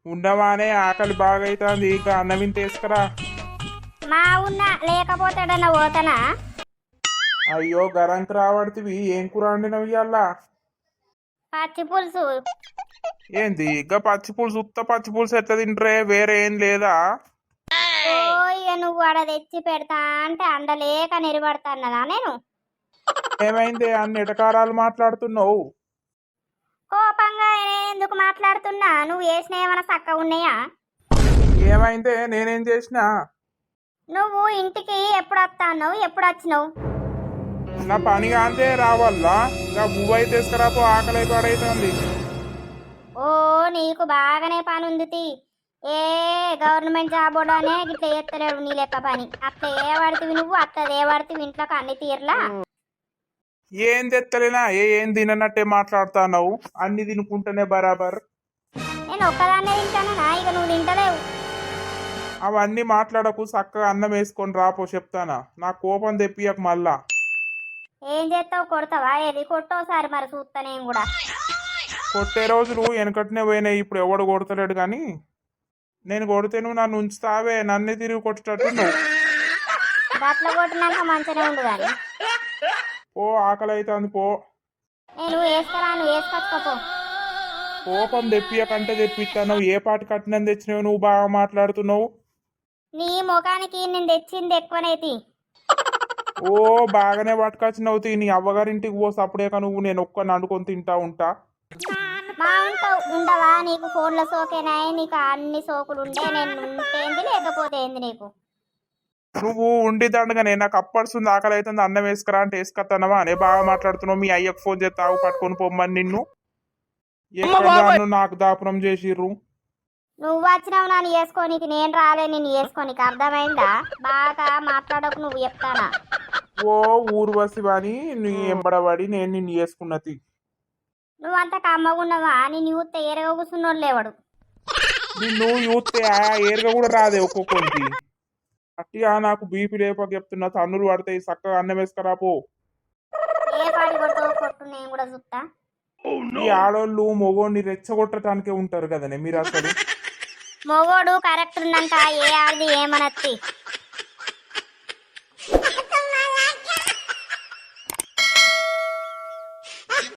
ఉండవానే ఆకలి బాగా అవుతుంది ఇక అన్నం ఇంత వేసుకురా. మా ఉన్నా లేకపోతాడన్న పోతానా. అయ్యో గరంకి రావడితివి ఏం కూర వండినవి ఇయ్యాల? పచ్చి పులుసు. ఏంది ఇక పచ్చి పులుసు ఉత్త పచ్చి పులుసు ఎట్లా తింటరే వేరే ఏం లేదా? ఓ ఇక నువ్వు ఆడ తెచ్చి పెడతా అంటే అండలేక నిలబడతాన్నదా నేను. ఏమైంది అన్ని ఎటకారాలు మాట్లాడుతున్నావు? కోపంగా ఎందుకు మాట్లాడుతున్నా? నువ్వు వేసిన ఏమైనా చక్కగా ఉన్నాయా? ఏమైందే నేనేం చేసినా? నువ్వు ఇంటికి ఎప్పుడు వస్తావు, ఎప్పుడు వచ్చినావు? నా పని కాంతే రావాలా? ఇంకా బువ్వై తీసుకురాపో ఆకలి పడైతుంది. ఓ నీకు బాగానే పని ఉంది తీ. ఏ గవర్నమెంట్ జాబ్ అనే ఇట్లా చేస్తలేడు నీ లెక్క పని. అట్లా ఏ పడుతుంది నువ్వు, అట్లా ఏ పడుతుంది ఇంట్లోకి అన్ని తీర్లా. ఏం తెత్తలేనా ఏం తిననట్టే మాట్లాడుతున్నావు? అన్ని తినుకుంటేనే బరాబర్. నేను ఒక్కదాన్నే తింటానా? ఇక నువ్వు తింటలేవు. అవన్నీ మాట్లాడకు, చక్కగా అన్నం వేసుకొని రాపో చెప్తానా. నా కోపం తెప్పియకు మళ్ళా. ఏం చేస్తావు? కొడతావా? ఏది కొట్టోసారి మరి చూస్తా నేను కూడా. కొట్టే రోజులు వెనకట్నే పోయినాయి, ఇప్పుడు ఎవడు కొడతలేడు కానీ. నేను కొడితే నువ్వు నన్ను ఉంచుతావే, నన్నే తిరిగి కొట్టేటట్టు నువ్వు. గట్ల కొట్టినాక మంచిగానే ఉండు కానీ. పో ఆకలి అవుతుంది పో. నేను వేసుకురా, నువ్వు వేసుకొచ్చుకోపో. కోపం తెప్పియకంటే తెప్పిస్తాను. ఏ పాటి కట్టినం తెచ్చినావు నువ్వు బాగా మాట్లాడుతున్నావు. నీ ముఖానికి నేను తెచ్చింది ఎక్కువనైతి. ఓ బాగానే పట్టుకొచ్చినావు తీ. నీ అవ్వగారింటికి పో సప్పుడేక నువ్వు. నేను ఒక్కని వండుకొని తింటా ఉంటా. మా ఉంటావు ఉండవా? నీకు ఫోన్లో సోకేనాయి, నీకు అన్ని సోకులు ఉండే. నేను ఉంటేంది లేకపోతే ఏంది నీకు? నువ్వు ఉండి దండగానే నాకు అప్పడుస్తుంది ఆకలి అవుతుంది అన్నం వేసుకురా అంటే వేసుకొస్తానవా అనే బాగా మాట్లాడుతున్నావు. మీ అయ్యకు ఫోన్ చేస్తావు పట్టుకొని పొమ్మని నిన్ను. ఎక్కడ నాకు దాపురం చేసిర్రు. నువ్వు వచ్చినావు నన్ను వేసుకోనికి, నేను రాలే నిన్ను వేసుకోనికి. అర్థమైందా? బాగా మాట్లాడకు నువ్వు చెప్తానా. ఓ ఊర్వశి అని నీ ఎంబడబడి నేను నిన్ను వేసుకున్నది. నువ్వంతా కమ్మగున్నావా? నేను యూత్ ఏరగా కూర్చున్నోడు లేవాడు. నిన్ను యూతే ఏరుగా కూడా రాదే ఒక్కొక్కరికి. అట్టిగా నాకు బీపీ లేపక చెప్తున్నా. తన్నులు పడతాయి, చక్కగా అన్నం వేసుకురా పో. ఏ పాటి కొడతావు కొట్టు, నేను కూడా చూస్తా. ఈ ఆడోళ్ళు మొగోడిని రెచ్చగొట్టడానికే ఉంటారు కదనే మీరు అసలు. మొగోడు కరెక్ట్ ఉన్నాక ఏ ఆడది ఏమనత్తి.